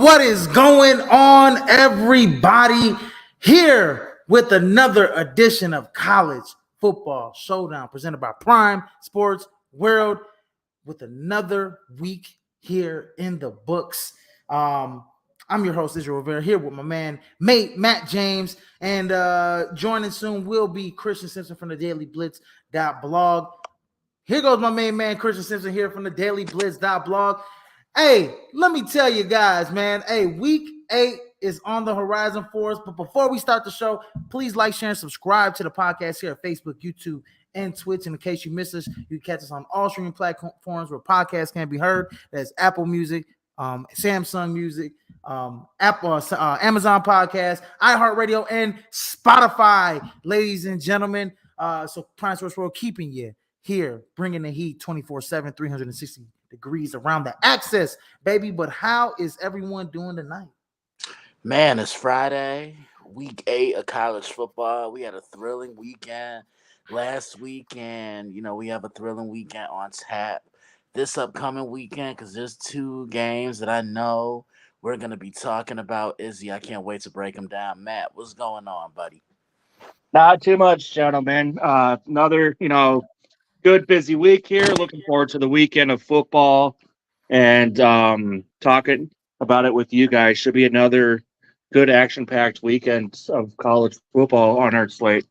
What is going on, everybody? Here with another edition of College Football Showdown presented by Prime Sports World with another week here in the books. I'm your host, Israel Rivera, here with my man, mate, Matt James, and joining soon will be Christian Simpson from the Daily Blitz.blog. Here goes my main man, Christian Simpson, here from the Daily Blitz.blog. Hey, let me tell you guys, man. Hey, week 8 is on the horizon for us. But before we start the show, please like, share, and subscribe to the podcast here at Facebook, YouTube, and Twitch. And in case you miss us, you can catch us on all streaming platforms where podcasts can be heard. That's Apple Music, Samsung Music, Amazon Podcast, iHeartRadio, and Spotify, ladies and gentlemen. So Prime Sports World keeping you here, bringing the heat 24/7, 360 degrees around the axis, baby. But how is everyone doing tonight? Man, it's Friday, week 8 of college football. We had a thrilling weekend last weekend. You know, we have a thrilling weekend on tap this upcoming weekend because there's 2 games that I know we're going to be talking about. Izzy, I can't wait to break them down. Matt, what's going on, buddy? Not too much, gentlemen. Another, good busy week here. Looking forward to the weekend of football and talking about it with you guys. Should be another good action-packed weekend of college football on our slate.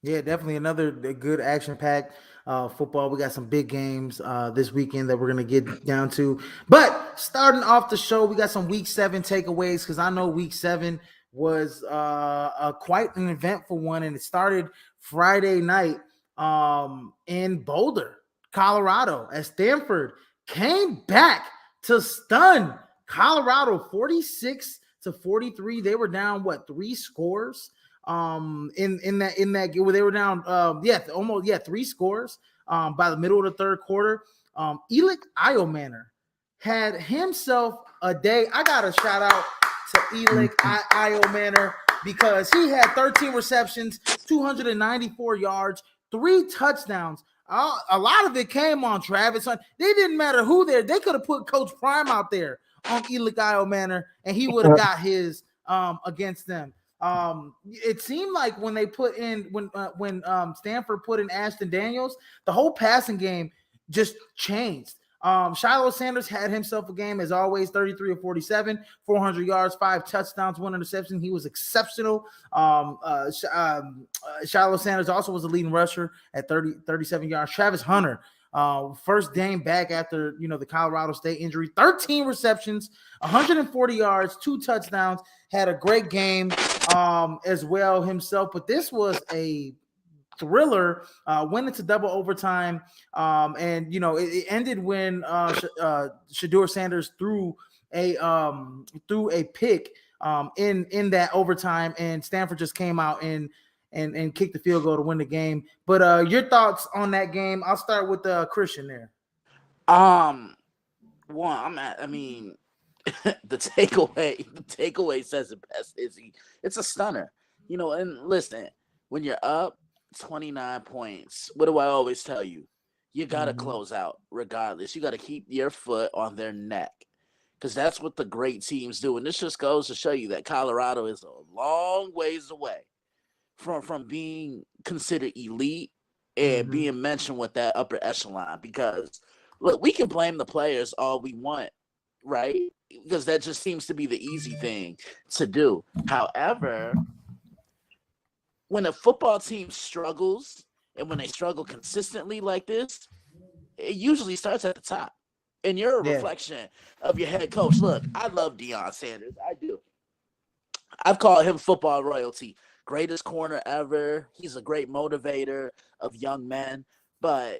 Yeah, definitely another good action-packed football. We got some big games this weekend that we're gonna get down to. But starting off the show, we got some Week 7 takeaways because I know Week 7 was quite an eventful one, and it started Friday night in Boulder, Colorado, as Stanford came back to stun Colorado 46-43. They were down what, 3 scores in that game where they were down almost 3 scores by the middle of the third quarter. Elick Iomanner had himself a day. I got a shout out to Elick Iomanner because he had 13 receptions, 294 yards, 3 touchdowns. A lot of it came on Travis Hunt. They didn't matter who there. They could have put Coach Prime out there on Elick Iomanner, and he would have got his against them. It seemed like when they put in when Stanford put in Ashton Daniels, the whole passing game just changed. Shiloh Sanders had himself a game as always, 33 of 47, 400 yards, 5 touchdowns, 1 interception. He was exceptional. Shiloh Sanders also was the leading rusher at 37 yards. Travis Hunter, first game back after the Colorado State injury, 13 receptions, 140 yards, 2 touchdowns, had a great game as well himself. But this was a thriller, went into double overtime, and it ended when Shedeur Sanders threw a pick in that overtime, and Stanford just came out and kicked the field goal to win the game. But your thoughts on that game? I'll start with Christian there. The takeaway says it best, Izzy. It's a stunner. And listen, when you're up 29 points, what do I always tell you? You got to close out regardless. You got to keep your foot on their neck because that's what the great teams do. And this just goes to show you that Colorado is a long ways away from being considered elite and being mentioned with that upper echelon. Because, look, we can blame the players all we want, right? Because that just seems to be the easy thing to do. However, when a football team struggles and when they struggle consistently like this, it usually starts at the top. And you're a reflection of your head coach. Look, I love Deion Sanders. I do. I've called him football royalty. Greatest corner ever. He's a great motivator of young men. But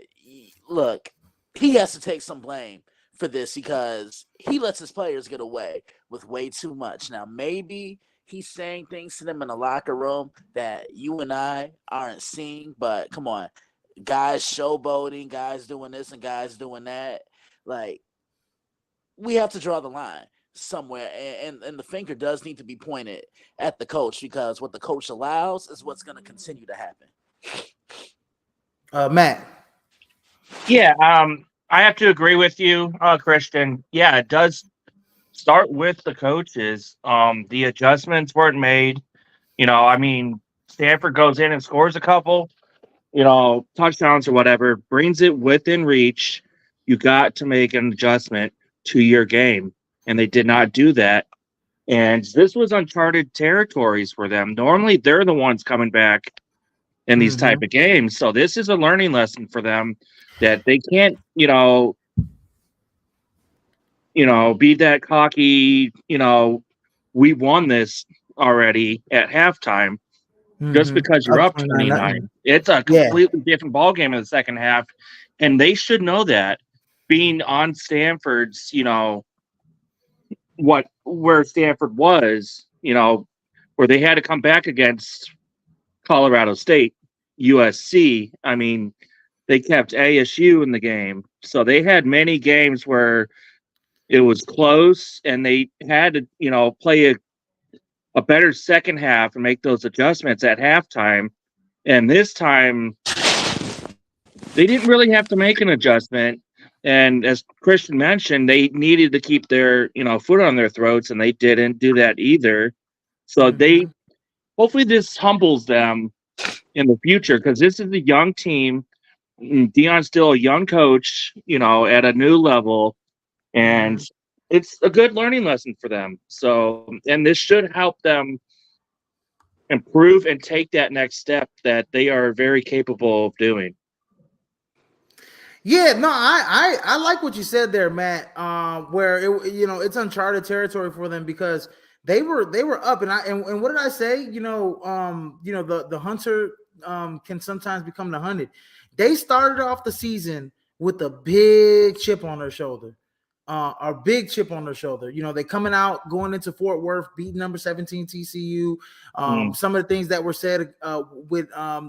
look, he has to take some blame for this because he lets his players get away with way too much. Now, maybe he's saying things to them in the locker room that you and I aren't seeing, but come on, guys showboating, guys doing this and guys doing that. Like, we have to draw the line somewhere, and the finger does need to be pointed at the coach because what the coach allows is what's going to continue to happen. Matt. Yeah, I have to agree with you, Christian. Yeah, it does start with the coaches. The adjustments weren't made. Stanford goes in and scores a couple, touchdowns or whatever, brings it within reach. You got to make an adjustment to your game, and they did not do that. And this was uncharted territories for them. Normally, they're the ones coming back in these type of games. So this is a learning lesson for them that they can't, be that cocky, we won this already at halftime just because you're up 29. It's a completely different ball game in the second half. And they should know that being on Stanford's, where Stanford was, where they had to come back against Colorado State, USC. They kept ASU in the game. So they had many games where it was close and they had to, play a better second half and make those adjustments at halftime. And this time they didn't really have to make an adjustment. And as Christian mentioned, they needed to keep their, foot on their throats, and they didn't do that either. So hopefully this humbles them in the future because this is a young team. Deion's still a young coach, at a new level, and it's a good learning lesson for them. So, and this should help them improve and take that next step that they are very capable of doing. Yeah, no, I like what you said there, Matt. Where it's uncharted territory for them because they were up, and what did I say? The hunter can sometimes become the hunted. They started off the season with a big chip on their shoulder. A big chip on their shoulder. They coming out, going into Fort Worth, beating number 17 TCU. Some of the things that were said with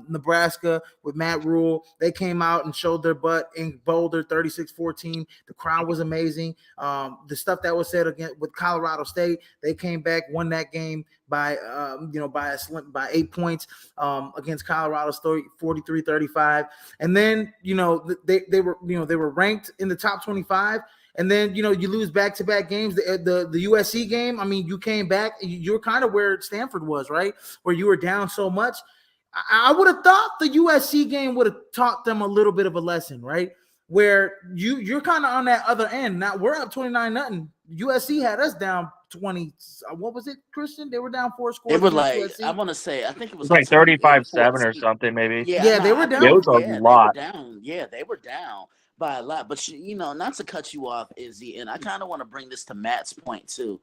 Nebraska, with Matt Rule, they came out and showed their butt in Boulder 36-14. The crowd was amazing. The stuff that was said again with Colorado State, they came back, won that game by 8 points against Colorado State, 43-35. And then they were ranked in the top 25. And then you lose back-to-back games. The USC game, I mean, you came back. You were kind of where Stanford was, right? Where you were down so much. I would have thought the USC game would have taught them a little bit of a lesson, right? Where you're kind of on that other end. Now we're up 29-0. USC had us down 20. What was it, Christian? They were down 4 scores. They were like, USC. I want to say, I think it was like 35-7 or something, maybe. Yeah, they were down. It was a lot. They were down. Yeah, they were down by a lot. But not to cut you off, Izzy, and I kind of want to bring this to Matt's point too.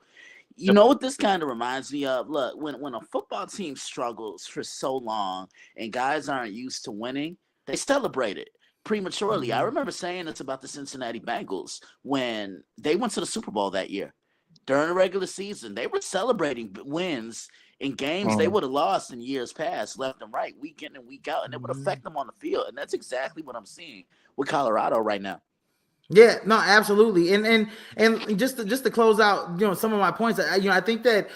You know what this kind of reminds me of? Look, when a football team struggles for so long and guys aren't used to winning, they celebrate it prematurely. I remember saying this about the Cincinnati Bengals when they went to the Super Bowl that year. During the regular season, they were celebrating wins in games they would have lost in years past, left and right, week in and week out, and it would affect them on the field. And that's exactly what I'm seeing with Colorado right now. Yeah, no, absolutely. And just to close out, some of my points, I think that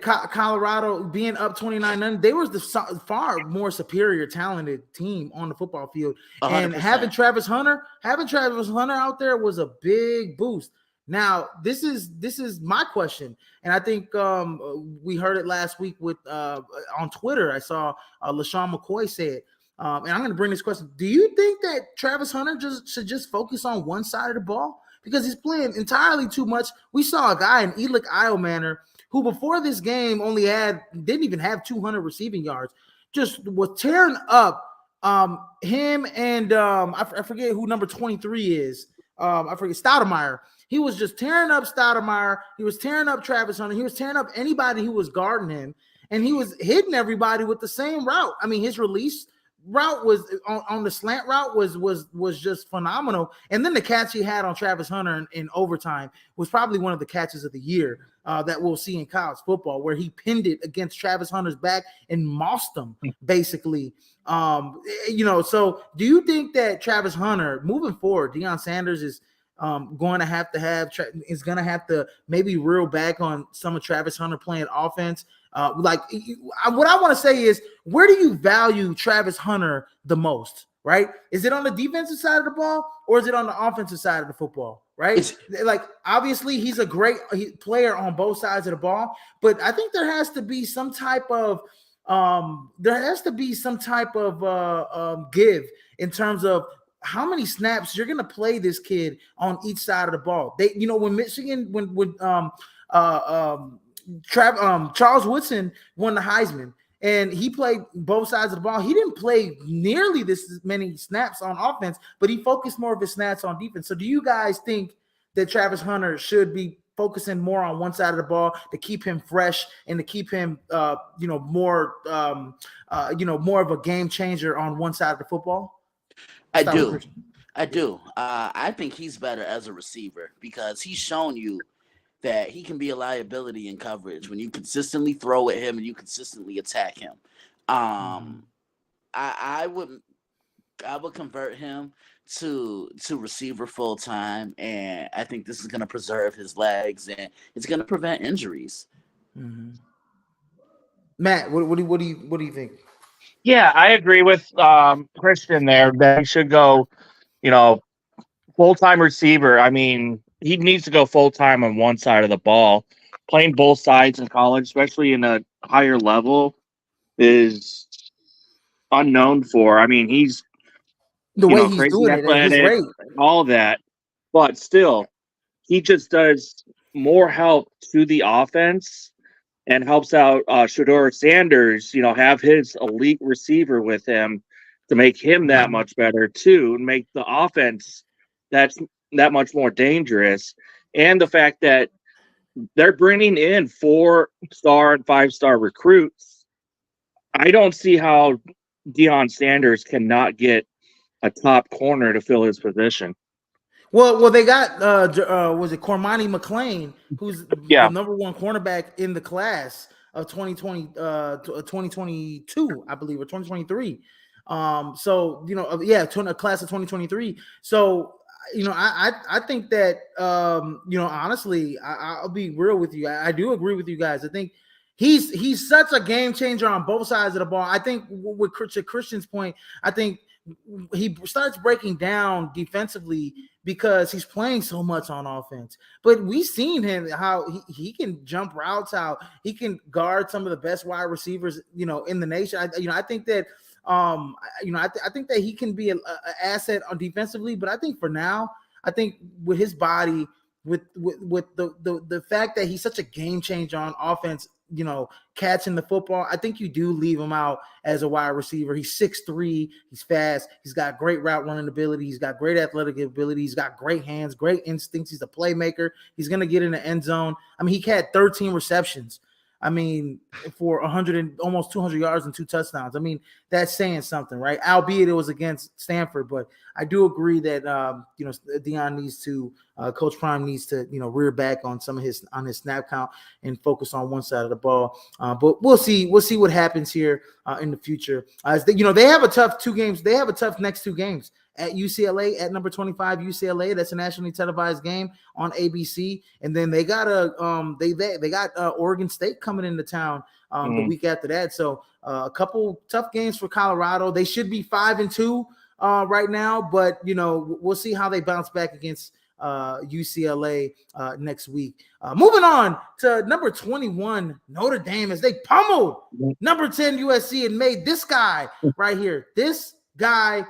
Colorado being up 29-0, they was the far more superior, talented team on the football field. 100%. And having Travis Hunter out there was a big boost. Now, this is my question, and I think we heard it last week with on Twitter. I saw LaShawn McCoy say it, and I'm going to bring this question: do you think that Travis Hunter should just focus on one side of the ball because he's playing entirely too much? We saw a guy in Elick Eilmanner who before this game didn't even have 200 receiving yards, just was tearing up him and I forget who number 23 is. I forget Stoudemire. He was just tearing up Stoudemire. He was tearing up Travis Hunter. He was tearing up anybody who was guarding him, and he was hitting everybody with the same route. I mean, his release route was on the slant route was just phenomenal. And then the catch he had on Travis Hunter in overtime was probably one of the catches of the year that we'll see in college football, where he pinned it against Travis Hunter's back and mossed him basically. So do you think that Travis Hunter moving forward, Deion Sanders is going to have to maybe reel back on some of Travis Hunter playing offense? What I want to say is, where do you value Travis Hunter the most, right? Is it on the defensive side of the ball or is it on the offensive side of the football, right? Obviously he's a great player on both sides of the ball, but I think there has to be some type of give in terms of how many snaps you're going to play this kid on each side of the ball. When Michigan, Charles Woodson won the Heisman and he played both sides of the ball, he didn't play nearly this many snaps on offense, but he focused more of his snaps on defense. So do you guys think that Travis Hunter should be focusing more on one side of the ball to keep him fresh and to keep him, more of a game changer on one side of the football? I do. I think he's better as a receiver because he's shown you that he can be a liability in coverage when you consistently throw at him and you consistently attack him. I would convert him to receiver full time, and I think this is going to preserve his legs and it's going to prevent injuries. Mm-hmm. Matt, what do you think? Yeah, I agree with Christian there that he should go, full-time receiver. I mean, he needs to go full-time on one side of the ball. Playing both sides in college, especially in a higher level, is unknown for. I mean, he's the way he's crazy doing athletic, it, great. All that. But still, he just does more help to the offense and helps out Shedeur Sanders, have his elite receiver with him to make him that much better too, and make the offense that's that much more dangerous. And the fact that they're bringing in 4-star and 5-star recruits, I don't see how Deion Sanders cannot get a top corner to fill his position. Well, they got was it Cormani McClain, who's the Yeah. number one cornerback in the class of 2022, I believe, or 2023. So a class of 2023. So I think that honestly, I'll be real with you. I do agree with you guys. I think he's such a game changer on both sides of the ball. I think with Christian's point, I think he starts breaking down defensively because he's playing so much on offense. But we've seen him how he can jump routes, how he can guard some of the best wide receivers, in the nation. I think that I think that he can be an asset on defensively. But I think for now, I think with his body, with the fact that he's such a game changer on offense, catching the football, I think you do leave him out as a wide receiver. He's 6'3", he's fast, he's got great route running ability, he's got great athletic ability, he's got great hands, great instincts, he's a playmaker, he's going to get in the end zone. I mean, he had 13 receptions. I mean, for 100 and almost 200 yards and 2 touchdowns. I mean, that's saying something, right? Albeit it was against Stanford, but I do agree that Deion needs to, Coach Prime needs to, rear back on some of his snap count and focus on one side of the ball. But we'll see what happens here in the future. They have a tough 2 games. They have a tough next 2 games. At UCLA, at number 25 UCLA, that's a nationally televised game on ABC, and then they got Oregon State coming into town the week after that. So a couple tough games for Colorado. They should be 5-2 right now, but we'll see how they bounce back against UCLA next week. Moving on to number 21 Notre Dame, as they pummeled number 10 USC and made this guy right here, a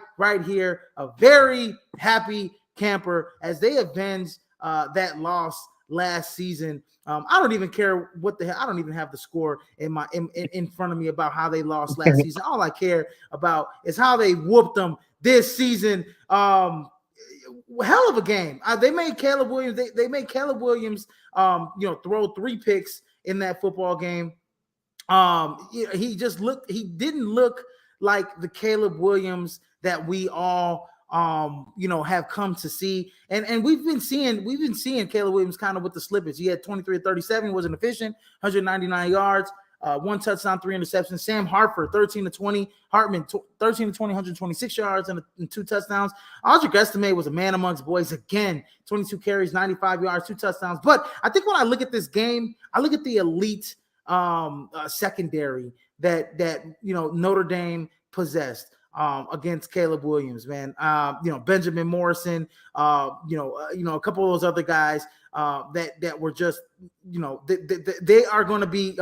very happy camper as they avenge that loss last season. I don't even care what the hell. I don't even have the score in front of me about how they lost last season. All I care about is how they whooped them this season. Hell of a game. They made Caleb Williams. They made Caleb Williams throw 3 picks in that football game. He didn't look like the Caleb Williams that we all have come to see. And we've been seeing Caleb Williams kind of with the slippage. He had 23-37, wasn't efficient, 199 yards, 1 touchdown, 3 interceptions. Sam Hartford, 13-20. Hartman, 13-20, 126 yards and 2 touchdowns. Audric Estime was a man amongst boys again, 22 carries, 95 yards, 2 touchdowns. But I think when I look at this game, I look at the elite secondary that Notre Dame possessed against Caleb Williams, man. Benjamin Morrison, a couple of those other guys that were just, they are going to be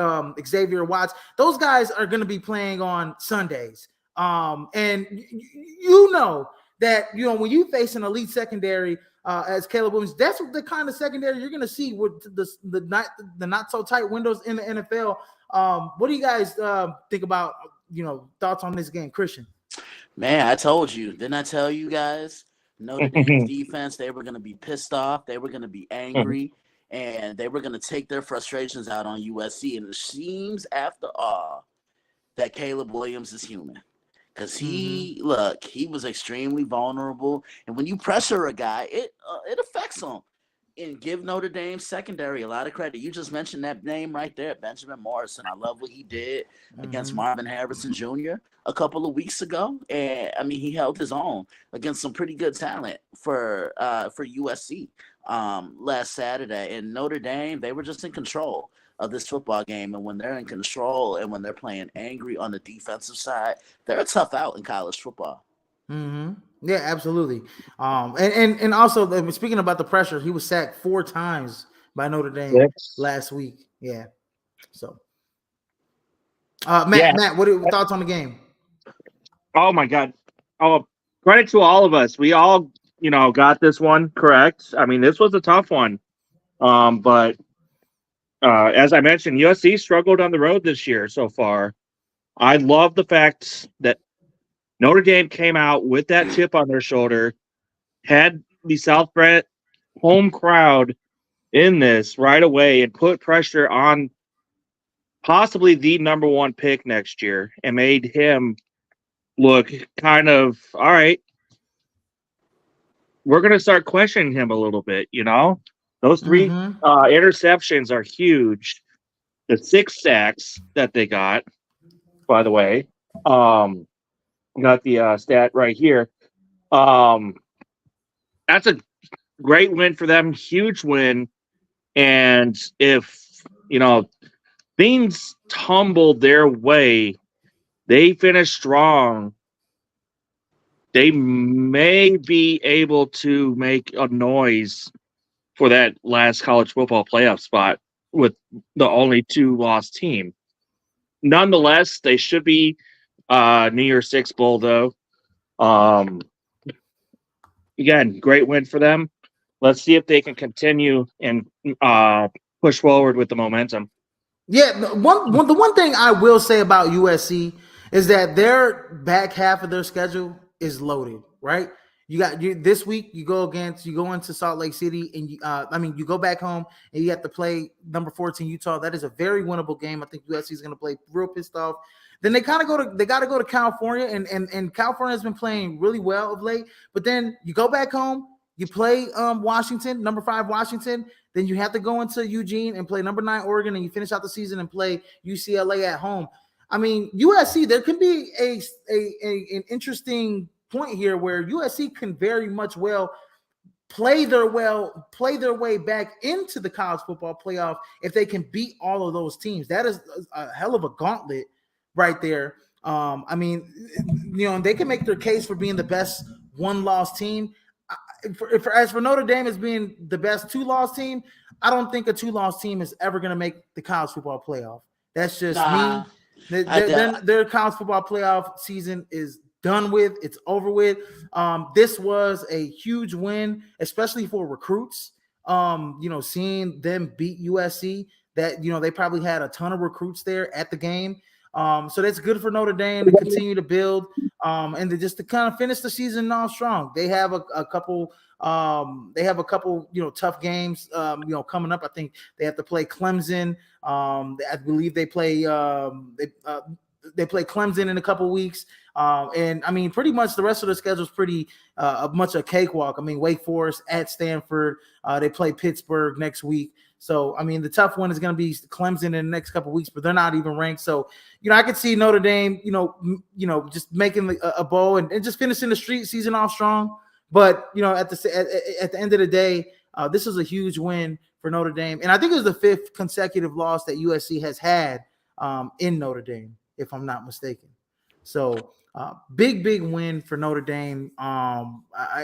Xavier Watts. Those guys are going to be playing on Sundays. And that, when you face an elite secondary as Caleb Williams, that's the kind of secondary you're going to see with the not so tight windows in the NFL. What do you guys think about, thoughts on this game, Christian? Man, I told you. Didn't I tell you guys? Notre Dame's defense, they were going to be pissed off. They were going to be angry. And they were going to take their frustrations out on USC. And it seems, after all, that Caleb Williams is human. Because he was extremely vulnerable. And when you pressure a guy, it affects him. And give Notre Dame secondary a lot of credit. You just mentioned that name right there, Benjamin Morrison. I love what he did against Marvin Harrison Jr. a couple of weeks ago. And, I mean, he held his own against some pretty good talent for USC last Saturday. And Notre Dame, they were just in control of this football game. And when they're in control and when they're playing angry on the defensive side, they're a tough out in college football. Yeah, absolutely. And also, speaking about the pressure, he was sacked 4 times by Notre Dame last week. Yeah. So, Matt, what are your thoughts on the game? Oh my God! Oh, credit to all of us. We all, got this one correct. I mean, this was a tough one. But as I mentioned, USC struggled on the road this year so far. I love the fact that Notre Dame came out with that chip on their shoulder, had the South Brent home crowd in this right away, and put pressure on possibly the number one pick next year, and made him look kind of all right. We're going to start questioning him a little bit. Those three Mm-hmm. interceptions are huge. The 6 sacks that they got, by the way, got the stat right here. Um, that's a great win for them, huge win. And if things tumbled their way, they finish strong. They may be able to make a noise for that last college football playoff spot with the only 2-loss team. Nonetheless, they should be New Year's Six Bowl though. Again, great win for them. Let's see if they can continue and push forward with the momentum. Yeah, the one thing I will say about USC is that their back half of their schedule is loaded, right? You this week you go into Salt Lake City and you go back home and you have to play number 14 Utah. That is a very winnable game. I think USC is going to play real pissed off. Then they got to go to California and California has been playing really well of late. But then you go back home, you play Washington, number 5 Washington. Then you have to go into Eugene and play number 9 Oregon, and you finish out the season and play UCLA at home. I mean, USC, there can be an interesting point here where USC can very much well play their way back into the college football playoff if they can beat all of those teams. That is a hell of a gauntlet right there. I mean, they can make their case for being the best 1-loss team. As for Notre Dame as being the best 2-loss team, I don't think a 2-loss team is ever going to make the college football playoff. That's just me. Their college football playoff season is done with. It's over with. This was a huge win, especially for recruits. Seeing them beat USC, that they probably had a ton of recruits there at the game. So that's good for Notre Dame to continue to build and to kind of finish the season off strong. They have a couple tough games coming up. I think they have to play Clemson. I believe they play Clemson in a couple weeks. And I mean, pretty much the rest of the schedule is pretty much a cakewalk. I mean, Wake Forest at Stanford. They play Pittsburgh next week. So, I mean, the tough one is going to be Clemson in the next couple of weeks, but they're not even ranked. So, I could see Notre Dame, just making a bowl and just finishing the street season off strong. But, at the end of the day, this is a huge win for Notre Dame. And I think it was the 5th consecutive loss that USC has had in Notre Dame, if I'm not mistaken. So, big win for Notre Dame.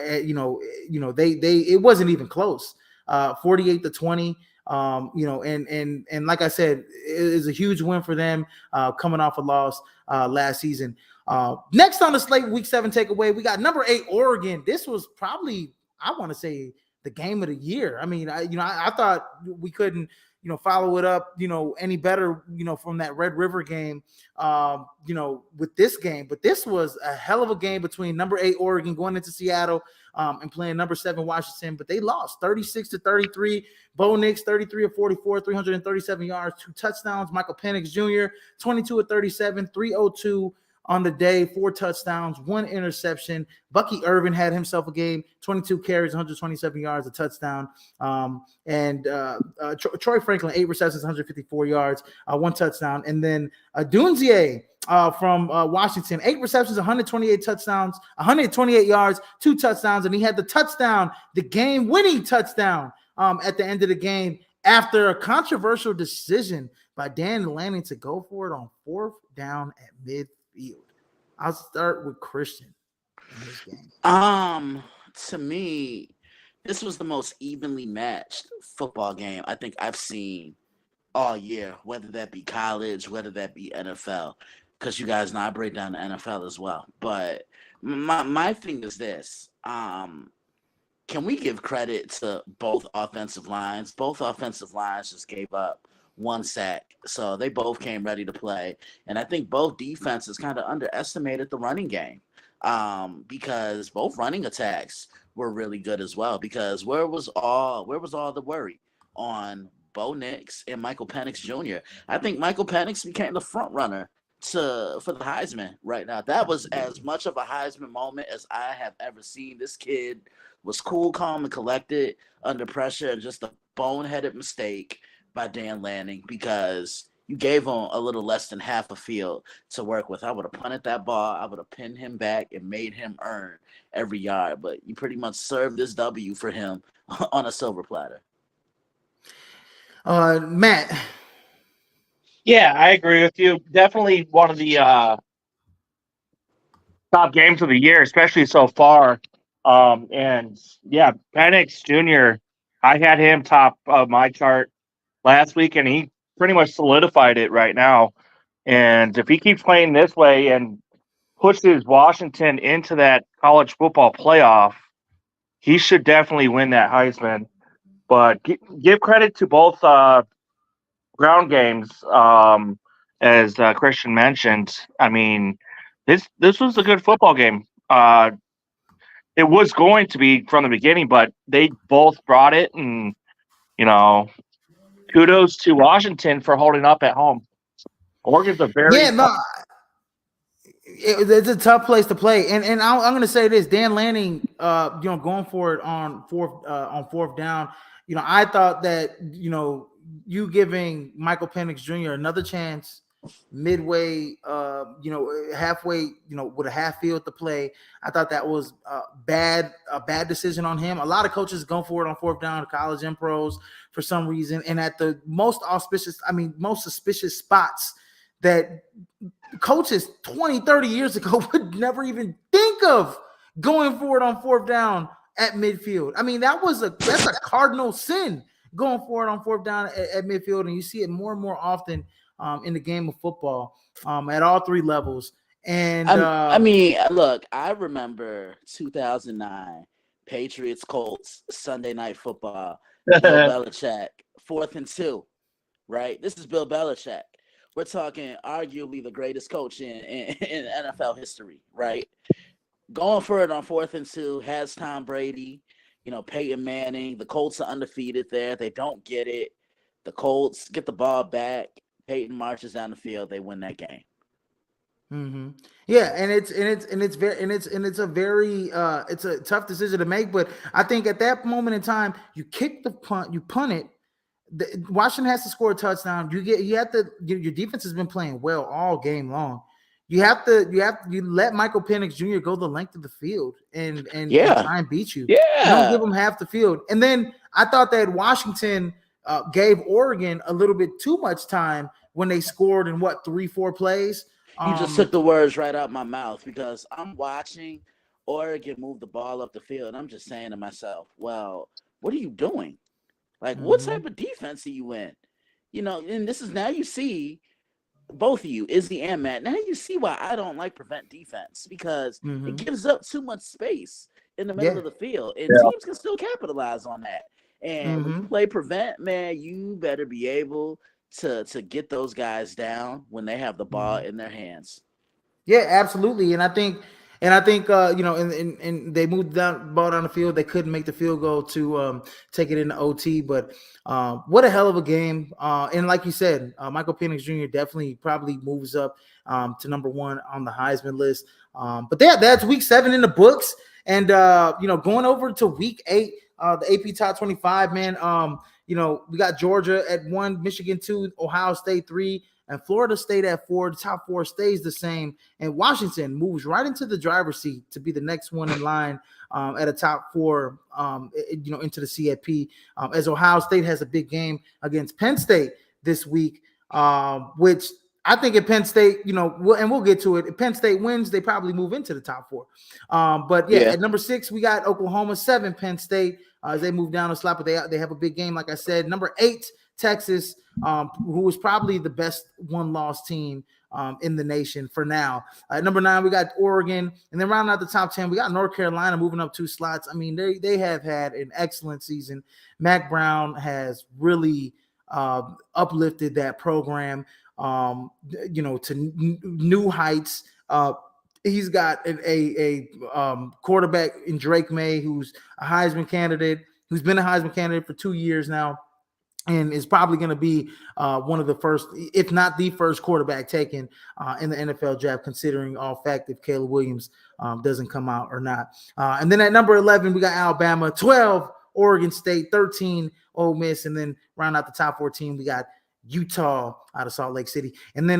It wasn't even close. 48-20. And like I said, it is a huge win for them coming off a loss last season. Next on the slate, week 7 takeaway, we got number 8 Oregon. This was probably, I want to say, the game of the year. I mean, I thought we couldn't follow it up any better from that Red River game with this game. But this was a hell of a game between number 8 Oregon going into Seattle and playing number 7 Washington, but they lost 36-33. Bo Nix 33 of 44, 337 yards, 2 touchdowns. Michael Penix Jr. 22 of 37, 302 on the day, 4 touchdowns, 1 interception. Bucky Irvin had himself a game, 22 carries, 127 yards, a touchdown. Troy Franklin, 8 receptions, 154 yards, 1 touchdown. And then Dunzier from Washington, 8 receptions, 128 yards, 2 touchdowns. And he had the touchdown, the game-winning touchdown at the end of the game after a controversial decision by Dan Lanning to go for it on 4th down at midfield. I'll start with Christian in this game. To me, this was the most evenly matched football game I think I've seen all year, whether that be college, whether that be NFL, because you guys know I break down the NFL as well. But my thing is this. Can we give credit to both offensive lines? Both offensive lines just gave up 1 sack. So they both came ready to play. And I think both defenses kind of underestimated the running game, because both running attacks were really good as well. Because where was all the worry on Bo Nix and Michael Penix Jr.? I think Michael Penix became the front runner for the Heisman right now. That was as much of a Heisman moment as I have ever seen. This kid was cool, calm, and collected under pressure, and just a boneheaded mistake by Dan Lanning, because you gave him a little less than half a field to work with. I would have punted that ball. I would have pinned him back and made him earn every yard. But you pretty much served this W for him on a silver platter. Matt. Yeah, I agree with you. Definitely one of the top games of the year, especially so far. And yeah, Penix Jr., I had him top of my chart last week, and he pretty much solidified it right now. And if he keeps playing this way and pushes Washington into that college football playoff, he should definitely win that Heisman. But give credit to both ground games, as Christian mentioned. I mean, this was a good football game. It was going to be from the beginning, but they both brought it, and you know, kudos to Washington for holding up at home. Oregon's a very It's a tough place to play, and I'm going to say this: Dan Lanning, going for it on fourth down. I thought that you giving Michael Penix Jr. another chance midway, halfway, with a half field to play. I thought that was a bad decision on him. A lot of coaches go for it on fourth down, college and pros, for some reason, and at the most suspicious spots that coaches 20, 30 years ago would never even think of going for it on fourth down at midfield. I mean, that's a cardinal sin, going for it on fourth down at midfield, and you see it more and more often in the game of football, at all three levels. And I mean, look, I remember 2009 Patriots Colts Sunday Night Football. Bill Belichick, 4th and 2, right? This is Bill Belichick. We're talking arguably the greatest coach in NFL history, right? Going for it on 4th and 2, has Tom Brady, Peyton Manning. The Colts are undefeated there. They don't get it. The Colts get the ball back. Peyton marches down the field. They win that game. Mm-hmm. Yeah, and it's a tough decision to make. But I think at that moment in time, you kick the punt, you punt it. Washington has to score a touchdown. Your defense has been playing well all game long. You let Michael Penix Jr. go the length of the field and try and beat you. Yeah. Don't give him half the field. And then I thought that Washington gave Oregon a little bit too much time when they scored in 3-4 plays. You just took the words right out my mouth, because I'm watching Oregon move the ball up the field, and I'm just saying to myself, well, what are you doing? Like, what type of defense are you in? And this is, now you see, both of you, Izzy and Matt, now you see why I don't like prevent defense, because it gives up too much space in the middle of the field, and teams can still capitalize on that. And when you play prevent, man, you better be able to get those guys down when they have the ball in their hands. Yeah, absolutely. And I think and they moved ball down the field. They couldn't make the field goal to take it into OT. But what a hell of a game. And like you said, Michael Penix Jr. definitely probably moves up to number 1 on the Heisman list. But that's week 7 in the books. And going over to week 8, the AP Top 25, man. We got Georgia at 1, Michigan 2, Ohio State 3, and Florida State at 4. The top 4 stays the same, and Washington moves right into the driver's seat to be the next one in line at a top 4, into the CFP, as Ohio State has a big game against Penn State this week, which I think if Penn State, and we'll get to it, if Penn State wins, they probably move into the top 4. But at number 6, we got Oklahoma, 7, Penn State, as they move down a slot, but they have a big game, like I said. Number 8, Texas, who was probably the best one-loss team in the nation for now. Number 9, we got Oregon, and then rounding out the top 10, we got North Carolina moving up 2 slots. I mean, they have had an excellent season. Mac Brown has really uplifted that program, to new heights. He's got a quarterback in Drake May, who's a Heisman candidate, who's been a Heisman candidate for 2 years now, and is probably going to be one of the first, if not the first quarterback taken in the NFL draft, considering all fact if Caleb Williams doesn't come out or not. And then at number 11, we got Alabama, 12, Oregon State, 13, Ole Miss, and then round out the top 14, we got Utah out of Salt Lake City. And then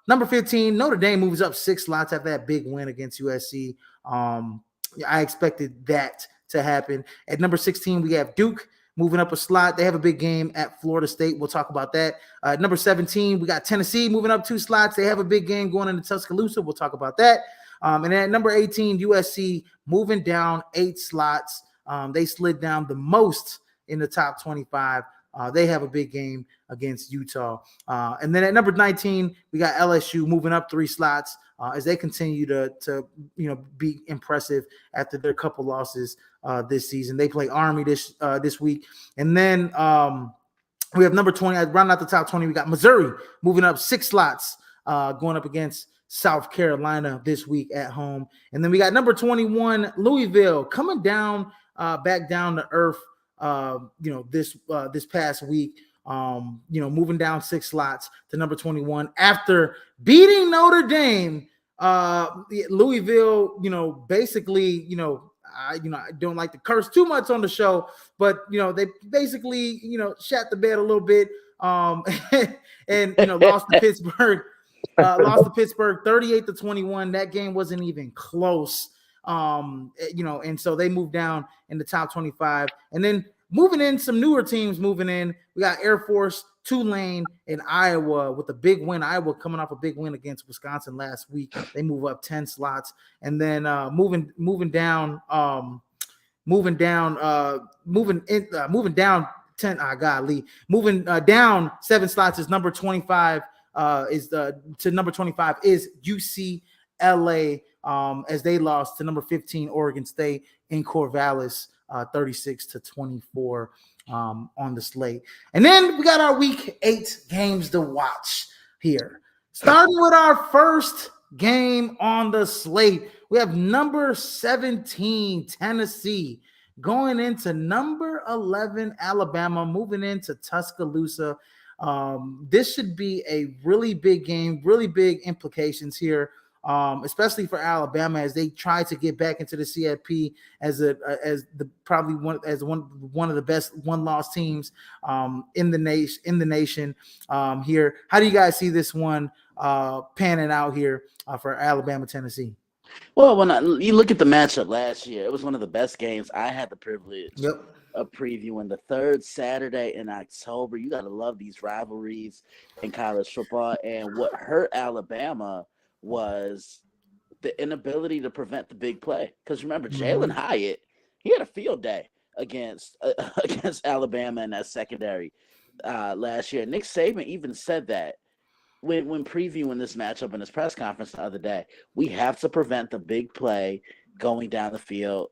number 15, Notre Dame moves up 6 slots after that big win against USC. I expected that to happen. At number 16, we have Duke moving up a slot. They have a big game at Florida State. We'll talk about that. Number 17, we got Tennessee moving up 2 slots. They have a big game going into Tuscaloosa. We'll talk about that. And at number 18, USC moving down 8 slots. They slid down the most in the top 25. They have a big game against Utah. And then at number 19, we got LSU moving up 3 slots as they continue to be impressive after their couple losses this season. They play Army this week. And then we have number 20, rounding out the top 20, we got Missouri moving up 6 slots, going up against South Carolina this week at home. And then we got number 21, Louisville, coming down, back down to earth, this past week, moving down 6 slots to number 21 after beating Notre Dame. Louisville, basically, I don't like to curse too much on the show, but they basically, shat the bed a little bit, and lost to Pittsburgh. Lost to Pittsburgh 38-21. That game wasn't even close. And so they moved down in the top 25. And then moving in, some newer teams moving in. We got Air Force, Tulane, and Iowa with a big win. Iowa coming off a big win against Wisconsin last week. They move up 10 slots. And then moving down 10. Moving down 7 slots is number 25. To number 25 is UCLA, as they lost to number 15 Oregon State in Corvallis, 36-24 on the slate. And then we got our week 8 games to watch here. Starting with our first game on the slate, we have number 17 Tennessee going into number 11 Alabama, moving into Tuscaloosa. This should be a really big game, really big implications here, especially for Alabama as they try to get back into the CFP as one of the best one-loss teams in the nation here. How do you guys see this one panning out here for Alabama, Tennessee? Well, when you look at the matchup last year, it was one of the best games I had the privilege of previewing. The third Saturday in October. You got to love these rivalries in college football. And what hurt Alabama was the inability to prevent the big play. Because remember, Jalen Hyatt, he had a field day against Alabama in that secondary last year. Nick Saban even said that when previewing this matchup in his press conference the other day. We have to prevent the big play going down the field.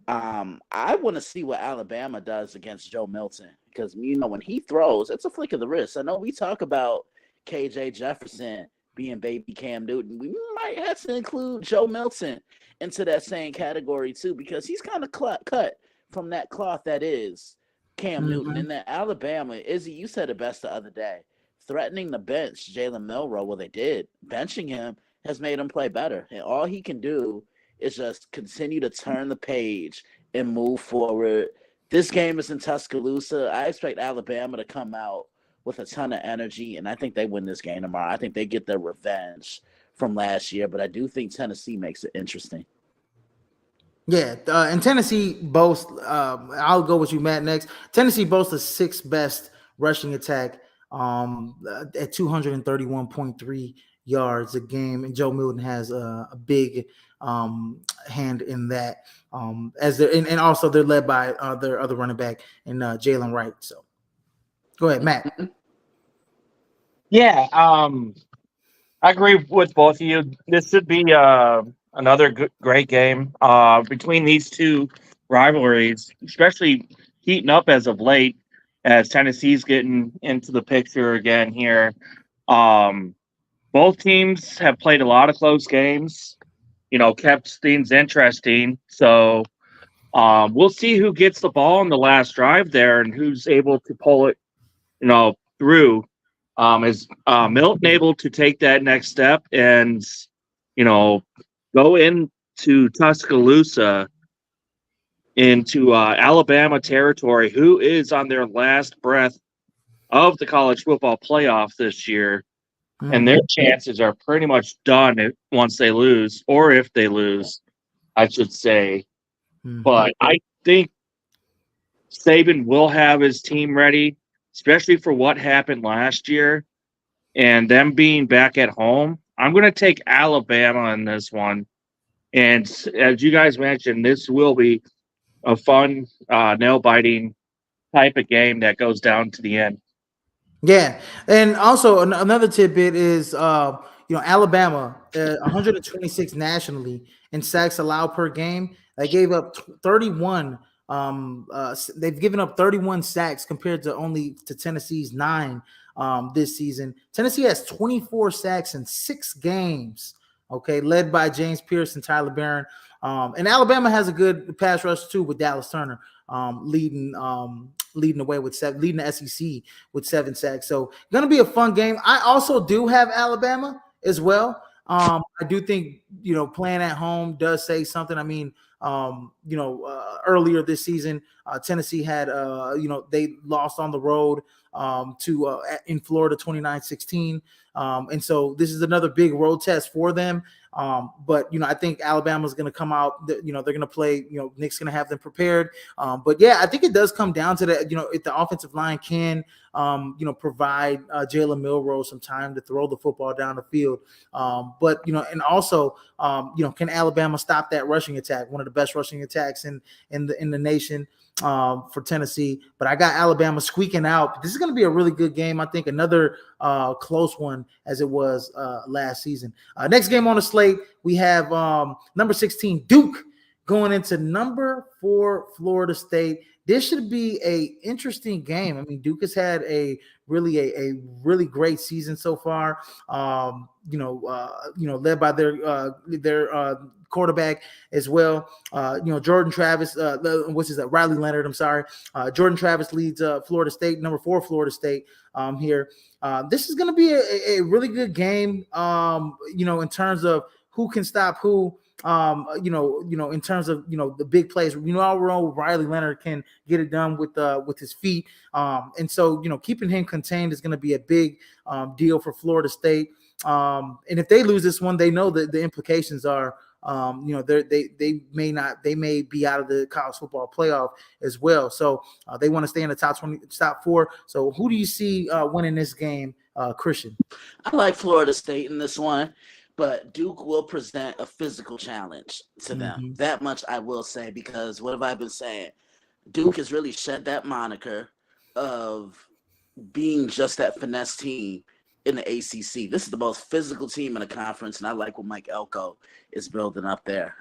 I want to see what Alabama does against Joe Milton because, when he throws, it's a flick of the wrist. I know we talk about KJ Jefferson being baby Cam Newton. We might have to include Joe Milton into that same category too because he's kind of cut from that cloth that is Cam Newton. And that Alabama, Izzy, you said it best the other day, threatening the bench Jalen Milroe. Well, they did. Benching him has made him play better. And all he can do is just continue to turn the page and move forward. This game is in Tuscaloosa. I expect Alabama to come out with a ton of energy, and I think they win this game tomorrow. I think they get their revenge from last year, but I do think Tennessee makes it interesting. Yeah, and Tennessee boasts, I'll go with you, Matt, next. Tennessee boasts the 6th best rushing attack at 231.3 yards a game, and Joe Milton has a big hand in that. And also they're led by their other running back in Jalen Wright. So go ahead, Matt. Yeah, I agree with both of you. This should be another great game between these two rivalries, especially heating up as of late. as Tennessee's getting into the picture again here. Um, both teams have played a lot of close games, kept things interesting. So we'll see who gets the ball in the last drive there and who's able to pull it, through. Is Milton able to take that next step and, you know, go into Tuscaloosa, into Alabama territory, who is on their last breath of the college football playoff this year, and their chances are pretty much done once they lose, or if they lose, I should say. But I think Saban will have his team ready, especially for what happened last year and them being back at home. I'm going to take Alabama in this one. And as you guys mentioned, this will be a fun, nail biting type of game that goes down to the end. Yeah, and also another tidbit is, Alabama, 126 nationally in sacks allowed per game. They gave up 31. They've given up 31 sacks compared to Tennessee's 9 this season. Tennessee has 24 sacks in 6 games. Okay, led by James Pierce and Tyler Barron. And Alabama has a good pass rush too with Dallas Turner leading the way with leading the SEC with 7 sacks. So going to be a fun game. I also do have Alabama as well. I do think playing at home does say something. I mean, earlier this season, Tennessee had they lost on the road to in Florida 29-16. And so this is another big road test for them. But I think Alabama's going to come out. They're going to play. Nick's going to have them prepared. But yeah, I think it does come down to that. If the offensive line can, provide Jalen Milroe some time to throw the football down the field. But and also, can Alabama stop that rushing attack? One of the best rushing attacks in the nation. For Tennessee, but I got Alabama squeaking out. This is going to be a really good game. I think another close one as it was last season. Next game on the slate, we have number 16 Duke going into number 4 Florida State. This should be a interesting game. I mean, Duke has had a really great season so far. Led by their quarterback as well. Jordan Travis, Riley Leonard. I'm sorry. Jordan Travis leads Florida State, number 4 Florida State here. This is going to be a really good game. In terms of who can stop who. In terms of the big plays, Riley Leonard can get it done with his feet, and so keeping him contained is going to be a big deal for Florida State. And if they lose this one, they know that the implications are, they may be out of the college football playoff as well. So they want to stay in the top 4. So who do you see winning this game, Christian? I like Florida State in this one, but Duke will present a physical challenge to them. That much I will say, because what have I been saying? Duke has really shed that moniker of being just that finesse team in the ACC. This is the most physical team in the conference, and I like what Mike Elko is building up there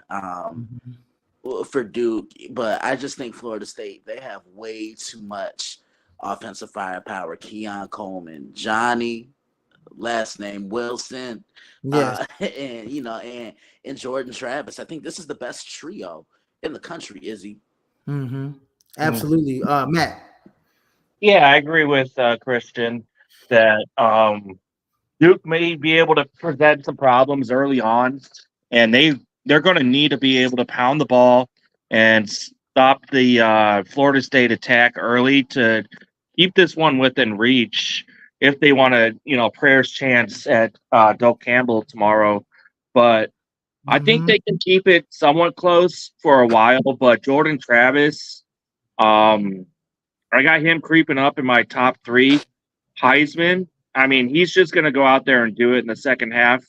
for Duke. But I just think Florida State, they have way too much offensive firepower. Keon Coleman, Johnny, last name Wilson, yes. And Jordan Travis. I think this is the best trio in the country, Izzy. Absolutely. Matt. Yeah, I agree with Christian that Duke may be able to present some problems early on, and they're going to need to be able to pound the ball and stop the Florida State attack early to keep this one within reach if they want to, prayers chance at Doak Campbell tomorrow. But I think they can keep it somewhat close for a while. But Jordan Travis, I got him creeping up in my top 3. Heisman, I mean, he's just going to go out there and do it in the second half.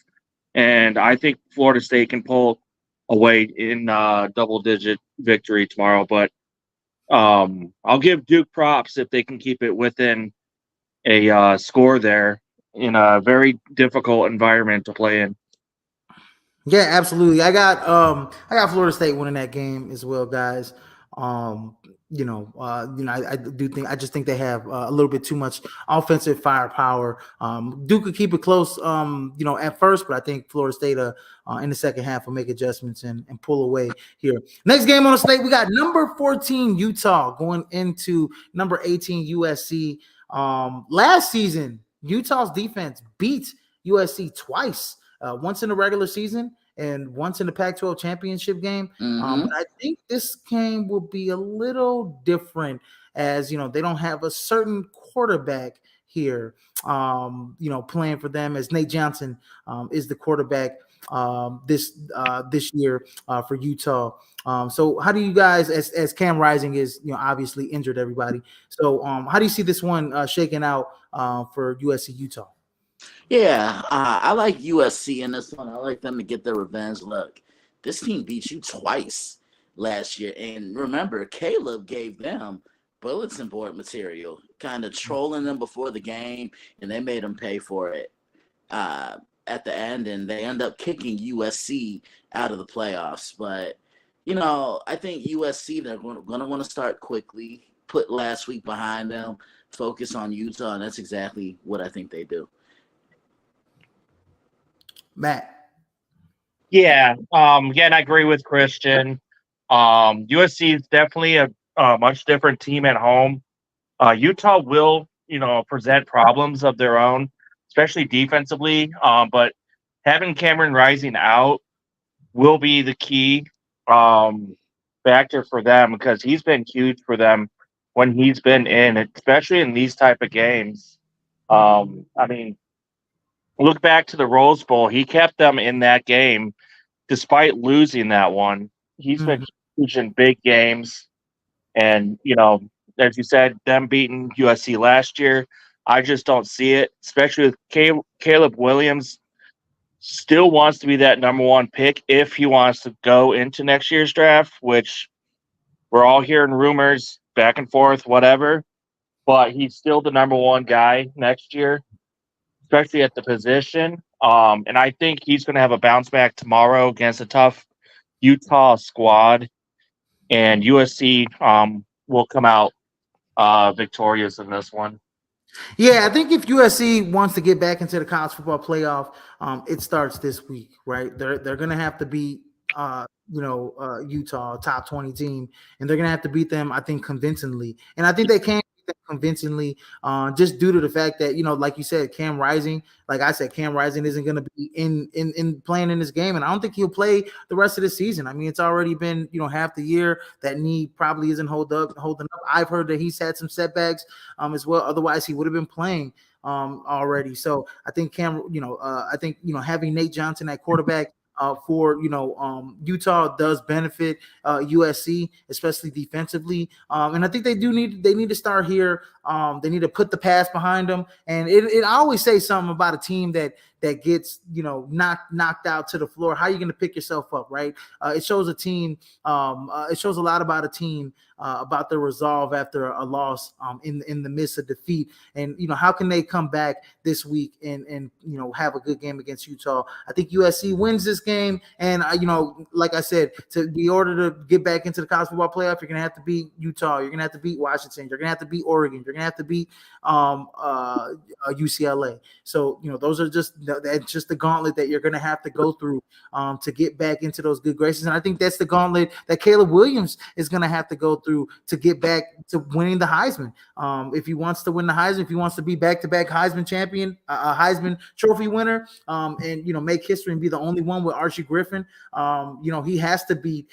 And I think Florida State can pull away in double-digit victory tomorrow. But I'll give Duke props if they can keep it within a score there in a very difficult environment to play in. Yeah, absolutely. I got Florida State winning that game as well, guys. I do think I just think they have a little bit too much offensive firepower. Duke could keep it close, at first, but I think Florida State in the second half will make adjustments and pull away here. Next game on the slate, we got number 14 Utah going into number 18 USC. Last season, Utah's defense beat USC twice, once in the regular season and once in the Pac-12 championship game. Mm-hmm. But I think this game will be a little different, as they don't have a certain quarterback here, playing for them, as Nate Johnson is the quarterback this year for Utah. So how do you guys, as Cam Rising is obviously injured, everybody? So how do you see this one shaking out for USC Utah? Yeah, I like USC in this one. I like them to get their revenge. Look, this team beat you twice last year. And remember, Caleb gave them bulletin board material, kind of trolling them before the game, and they made them pay for it at the end. And they end up kicking USC out of the playoffs. But, I think USC, they're going to want to start quickly, put last week behind them, focus on Utah, and that's exactly what I think they do. Matt. Yeah. Again, I agree with Christian. USC is definitely a much different team at home. Utah will, present problems of their own, especially defensively. But having Cameron Rising out will be the key factor for them, because he's been huge for them when he's been in, especially in these type of games. I mean, look back to the Rose Bowl. He kept them in that game despite losing that one. He's been huge in big games. And, as you said, them beating USC last year, I just don't see it, especially with Caleb Williams still wants to be that number one pick if he wants to go into next year's draft, which we're all hearing rumors back and forth, whatever. But he's still the number one guy next year, especially at the position. And I think he's going to have a bounce back tomorrow against a tough Utah squad. And USC will come out victorious in this one. Yeah, I think if USC wants to get back into the college football playoff, it starts this week, right? They're going to have to beat Utah, top 20 team, and they're going to have to beat them, I think, convincingly. And I think they can beat them convincingly, just due to the fact that, like you said, Cam Rising, like I said, Cam Rising isn't going to be in playing in this game, and I don't think he'll play the rest of the season. I mean, it's already been, half the year. That knee probably isn't holding up. I've heard that he's had some setbacks as well. Otherwise, he would have been playing already. So I think having Nate Johnson at quarterback for Utah does benefit USC, especially defensively. And I think they need to start here. They need to put the pass behind them. And I always say something about a team that gets knocked out to the floor. How are you going to pick yourself up, right? It shows a team. It shows a lot about a team, about their resolve after a loss in the midst of defeat. And how can they come back this week and have a good game against Utah? I think USC wins this game. And like I said, in order to get back into the college football playoff, you're going to have to beat Utah. You're going to have to beat Washington. You're going to have to beat Oregon. You're going to have to beat UCLA. So those are that's just the gauntlet that you're going to have to go through to get back into those good graces. And I think that's the gauntlet that Caleb Williams is going to have to go through to get back to winning the Heisman. If he wants to win the Heisman, if he wants to be back-to-back Heisman champion, Heisman Trophy winner, and make history and be the only one with Archie Griffin, he has to be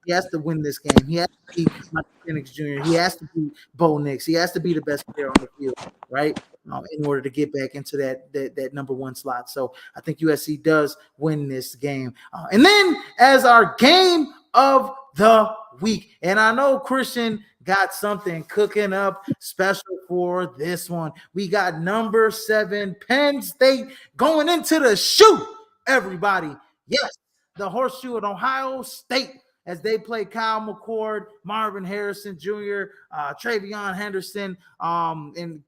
he has to win this game. He has to be Michael Penix Jr. He has to be Bo Nix. He has to be the best player on the field, right? In order to get back into that number one slot. So I think USC does win this game. And then as our game of the week, and I know Christian got something cooking up special for this one. We got number 7 Penn State going into the shoe. Everybody, yes, the horseshoe at Ohio State as they play Kyle McCord, Marvin Harrison Jr., Travion Henderson, and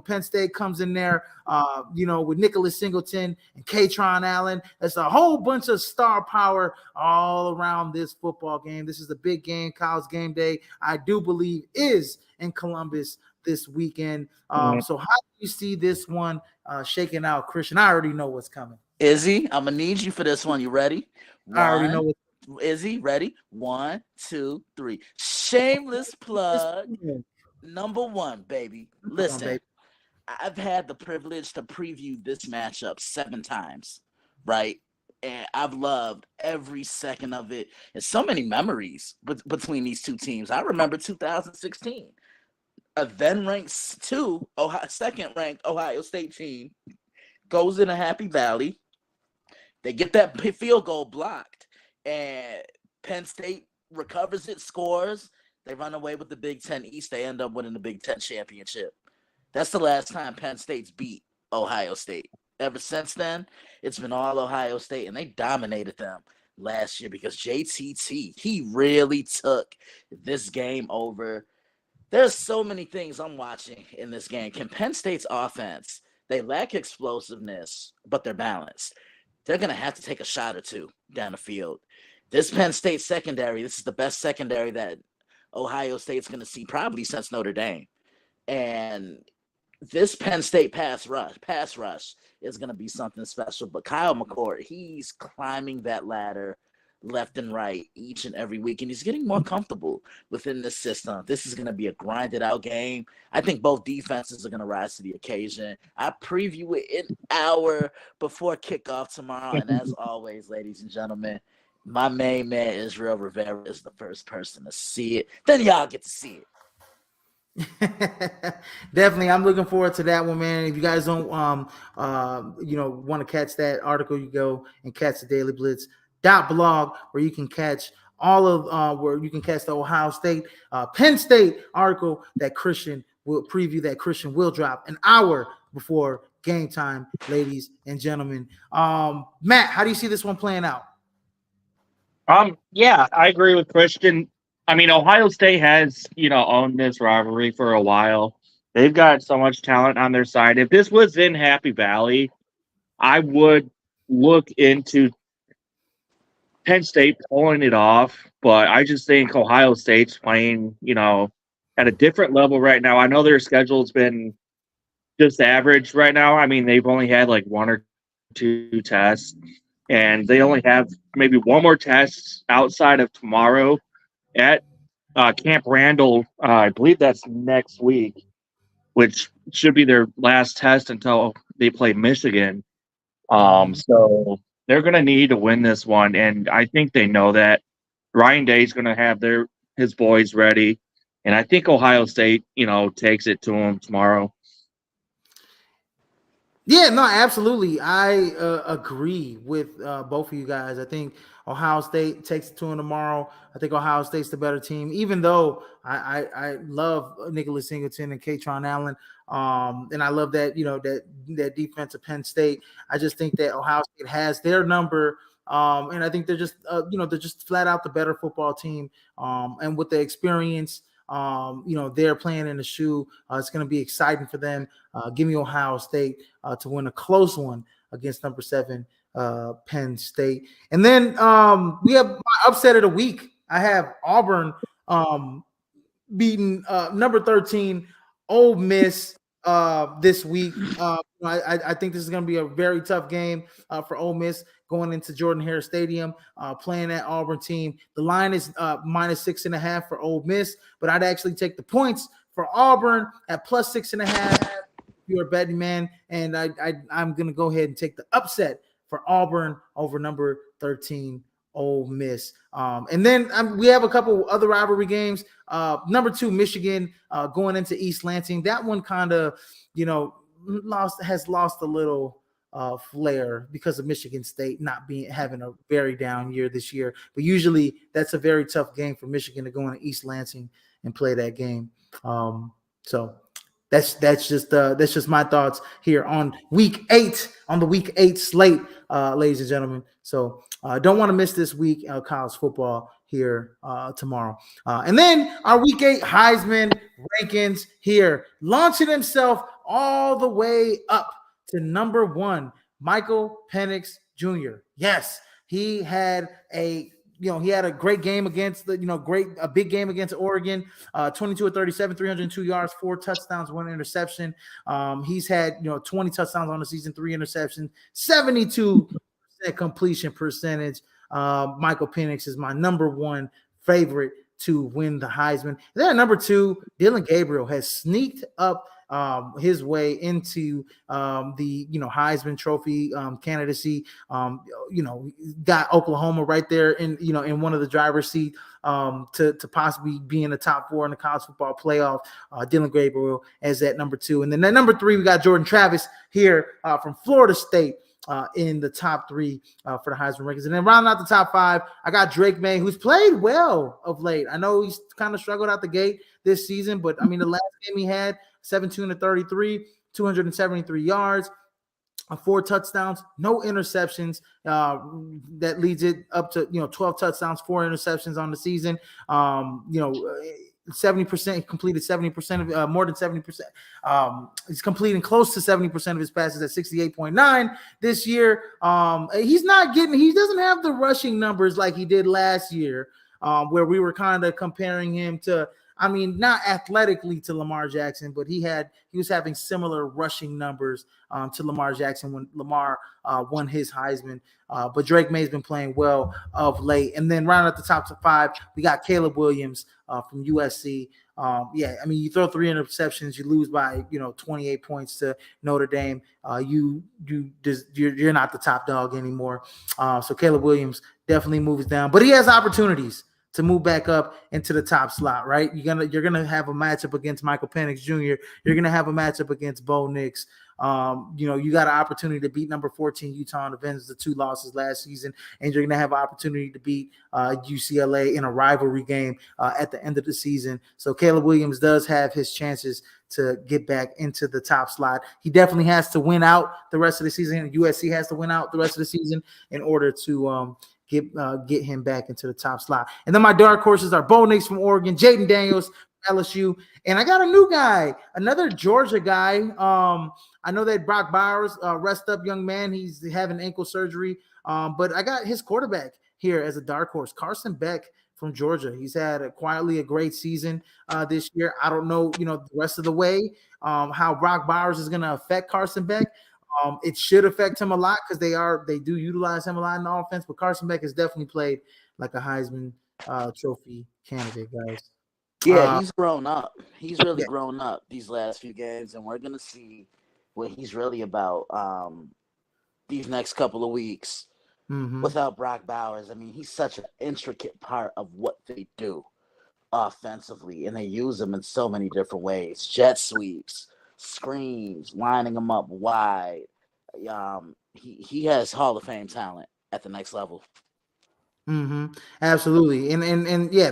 Penn State comes in there, with Nicholas Singleton and Katron Allen. That's a whole bunch of star power all around this football game. This is a big game. College game day, I do believe, is in Columbus this weekend. So how do you see this one shaking out, Christian? I already know what's coming. Izzy, I'm gonna need you for this one. You ready? I already know what's Izzy, ready? 1, 2, 3. Shameless plug. Number 1, baby. Listen, baby. I've had the privilege to preview this matchup 7 times, right? And I've loved every second of it. And so many memories between these two teams. I remember 2016. A then ranked second ranked Ohio State team goes into Happy Valley. They get that field goal blocked, and Penn State recovers it, scores. They run away with the Big Ten East. They end up winning the Big Ten championship. That's the last time Penn State's beat Ohio State. Ever since then, it's been all Ohio State, and they dominated them last year because JTT, he really took this game over. There's so many things I'm watching in this game. Can Penn State's offense, they lack explosiveness, but they're balanced. They're going to have to take a shot or two down the field. This Penn State secondary, this is the best secondary that Ohio State's going to see probably since Notre Dame. And this Penn State pass rush is going to be something special. But Kyle McCord, he's climbing that ladder left and right each and every week, and he's getting more comfortable within this system. This is going to be a grinded out game. I think both defenses are going to rise to the occasion. I preview it an hour before kickoff tomorrow, and as always, ladies and gentlemen, my main man Israel Rivera is the first person to see it. Then y'all get to see it. Definitely, I'm looking forward to that one, man. If you guys don't want to catch that article, you go and catch the Daily Blitz .blog, where you can catch all of where you can catch the Ohio State Penn State article that Christian will preview, that Christian will drop an hour before game time, ladies and gentlemen. Matt, how do you see this one playing out? Yeah, I agree with Christian. I mean, Ohio State has, owned this rivalry for a while. They've got so much talent on their side. If this was in Happy Valley, I would look into Penn State pulling it off, but I just think Ohio State's playing, at a different level right now. I know their schedule's been just average right now. I mean, they've only had like 1 or 2 tests, and they only have maybe one more test outside of tomorrow at Camp Randall. I believe that's next week, which should be their last test until they play Michigan. So they're going to need to win this one, and I think they know that. Ryan Day's going to have his boys ready, and I think Ohio State, takes it to them tomorrow. Yeah, no, absolutely. I agree with both of you guys. I think Ohio State takes it to them tomorrow. I think Ohio State's the better team, even though I love Nicholas Singleton and Katron Allen. And I love that, that defense of Penn State. I just think that Ohio State has their number. And I think they're just flat out the better football team. And with the experience, they're playing in the shoe. It's going to be exciting for them. Give me Ohio State to win a close one against number 7 Penn State. And then we have my upset of the week. I have Auburn beating number 13 Ole Miss this week. I think this is going to be a very tough game for Ole Miss going into Jordan-Hare Stadium, playing that Auburn team. The line is -6.5 for Ole Miss, but I'd actually take the points for Auburn at +6.5. If you're a betting man, and I'm going to go ahead and take the upset for Auburn over number 13 Ole Miss. And then we have a couple other rivalry games. Number 2 Michigan going into East Lansing. That one kind of, has lost a little flair because of Michigan State not having a very down year this year. But usually that's a very tough game for Michigan to go into East Lansing and play that game. So that's just my thoughts here on week 8, on the week 8 slate, ladies and gentlemen. So don't want to miss this week of college football here tomorrow. And then our week 8 Heisman rankings here, launching himself all the way up to number 1, Michael Penix Jr. Yes, he had a great game against a big game against Oregon, 22 of 37, 302 yards, 4 touchdowns, 1 interception. He's had 20 touchdowns on the season, 3 interceptions, 72% completion percentage. Michael Penix is my number 1 favorite to win the Heisman. And then at number 2, Dylan Gabriel has sneaked up his way into the Heisman Trophy candidacy. Got Oklahoma right there in one of the driver's seat to possibly be in the top 4 in the college football playoff. Dylan Gabriel as at number 2, and then at number 3 we got Jordan Travis here from Florida State. In the top 3 for the Heisman rankings. And then rounding out the top 5, I got Drake May, who's played well of late. I know he's kind of struggled out the gate this season, but I mean, the last game he had, 17 to 33, 273 yards, 4 touchdowns, no interceptions. That leads it up to 12 touchdowns, 4 interceptions on the season. 70% completed 70% of more than 70%. He's completing close to 70% of his passes at 68.9 this year. He doesn't have the rushing numbers like he did last year, where we were kind of comparing him to, I mean, not athletically to Lamar Jackson, but he was having similar rushing numbers to Lamar Jackson when Lamar won his Heisman. But Drake May's been playing well of late. And then round at the top 5, we got Caleb Williams from USC. You throw 3 interceptions, you lose by 28 points to Notre Dame. You're not the top dog anymore. So Caleb Williams definitely moves down, but he has opportunities to move back up into the top slot, right? You're gonna have a matchup against Michael Penix Jr. You're gonna have a matchup against Bo Nix. You got an opportunity to beat number 14 Utah and avenge the 2 losses last season, and you're gonna have an opportunity to beat UCLA in a rivalry game at the end of the season. So Caleb Williams does have his chances to get back into the top slot. He definitely has to win out the rest of the season. USC has to win out the rest of the season in order to get him back into the top slot. And then my dark horses are Bo Nix from Oregon, Jaden Daniels from LSU, and I got a new guy, another Georgia guy. I know that Brock Bowers, rest up young man. He's having ankle surgery, but I got his quarterback here as a dark horse, Carson Beck from Georgia. He's had quietly a great season this year. I don't know, the rest of the way how Brock Bowers is going to affect Carson Beck. It should affect him a lot because they do utilize him a lot in the offense, but Carson Beck has definitely played like a Heisman Trophy candidate, guys. Yeah, he's grown up. He's really grown up these last few games, and we're going to see what he's really about these next couple of weeks without Brock Bowers. I mean, he's such an intricate part of what they do offensively, and they use him in so many different ways. Jet sweeps, screens, lining them up wide. He has Hall of Fame talent at the next level. Absolutely. And yeah,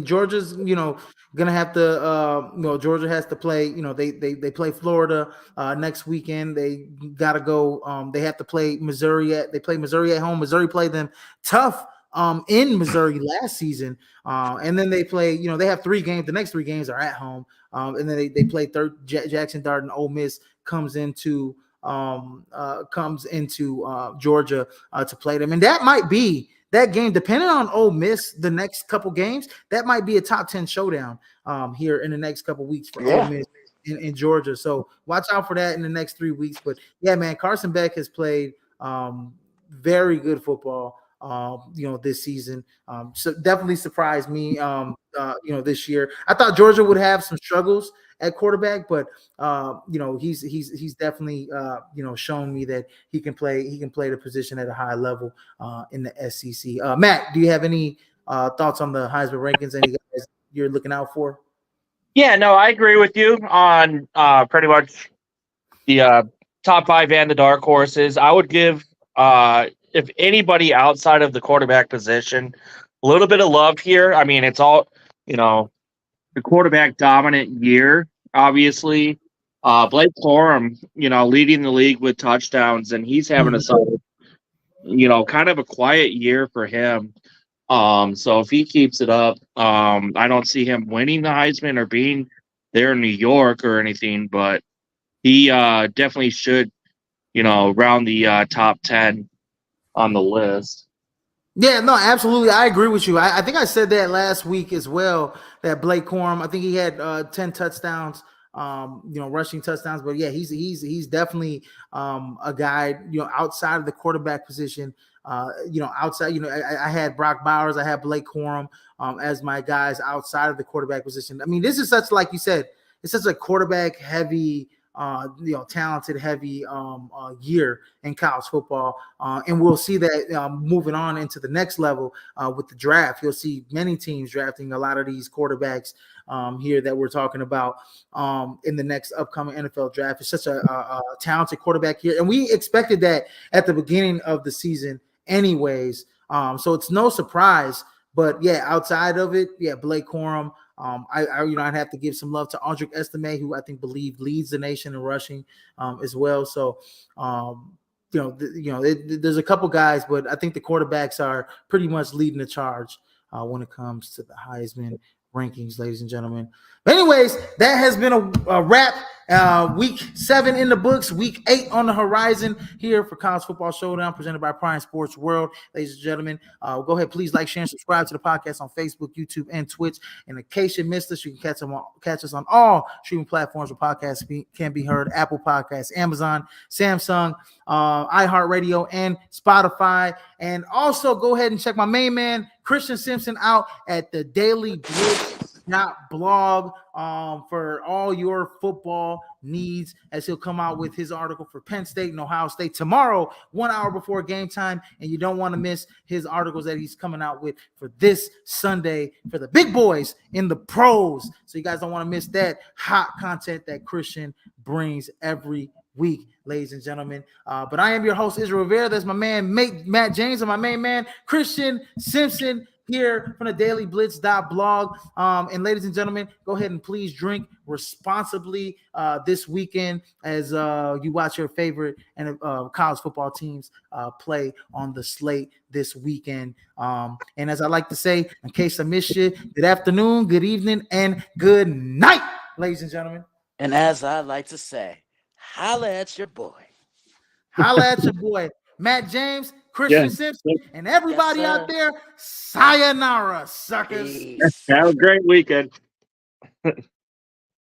Georgia's, gonna have to Georgia has to play, they play Florida next weekend. They gotta go, they have to play Missouri they play Missouri at home. Missouri played them tough in Missouri last season. And then they play, they have 3 games. The next 3 games are at home. And then they play Jackson Dart, and Ole Miss comes into Georgia to play them. And that might be that game, depending on Ole Miss, the next couple games, that might be a top 10 showdown here in the next couple weeks for Ole Miss in Georgia. So watch out for that in the next 3 weeks. But yeah, man, Carson Beck has played very good football this season. So definitely surprised me this year. I thought Georgia would have some struggles at quarterback, but he's definitely shown me that he can play the position at a high level in the SEC. Matt, do you have any thoughts on the Heisman rankings? Any guys you're looking out for? Yeah, no, I agree with you on pretty much the top 5 and the dark horses. I would give if anybody outside of the quarterback position a little bit of love here. I mean, it's all the quarterback dominant year, obviously. Blake Corum, leading the league with touchdowns, and he's having a Mhm. solid, kind of a quiet year for him. So if he keeps it up, I don't see him winning the Heisman or being there in New York or anything, but he definitely should, round the top 10 on the list. Yeah, no, absolutely. I agree with you. I think I said that last week as well. That Blake Corum, I think he had 10 touchdowns, rushing touchdowns. But yeah, he's definitely a guy, outside of the quarterback position. Outside, I had Brock Bowers, I had Blake Corum as my guys outside of the quarterback position. I mean, this is such, like you said, it's such a quarterback heavy, talented heavy year in college football. And we'll see that moving on into the next level with the draft. You'll see many teams drafting a lot of these quarterbacks here that we're talking about in the next upcoming NFL draft. It's such a talented quarterback here. And we expected that at the beginning of the season anyways. So it's no surprise. But yeah, outside of it, yeah, Blake Corum. I'd have to give some love to Audric Estime, who I think leads the nation in rushing as well. So, there's a couple guys, but I think the quarterbacks are pretty much leading the charge when it comes to the Heisman rankings, ladies and gentlemen. But anyways, that has been a wrap. Week 7 in the books, week 8 on the horizon here for College Football Showdown presented by Prime Sports World. Ladies and gentlemen, go ahead, please like, share, and subscribe to the podcast on Facebook, YouTube, and Twitch. And in case you missed us, you can catch us on all streaming platforms where podcasts can be heard: Apple Podcasts, Amazon, Samsung, iHeartRadio, and Spotify. And also go ahead and check my main man, Christian Simpson, out at the Daily Blog for all your football needs, as he'll come out with his article for Penn State and Ohio State tomorrow, 1 hour before game time. And you don't want to miss his articles that he's coming out with for this Sunday for the big boys in the pros. So you guys don't want to miss that hot content that Christian brings every week, ladies and gentlemen. But I am your host, Israel Rivera. That's my man, Matt James, and my main man, Christian Simpson, here from the Daily Blitz.blog. And ladies and gentlemen, go ahead and please drink responsibly this weekend as you watch your favorite college football teams play on the slate this weekend. And as I like to say, in case I missed you, good afternoon, good evening, and good night, ladies and gentlemen. And as I like to say, holla at your boy. Holla at your boy, Matt James, Christian Simpson, and everybody out there. Sayonara, suckers. Peace. Have a great weekend.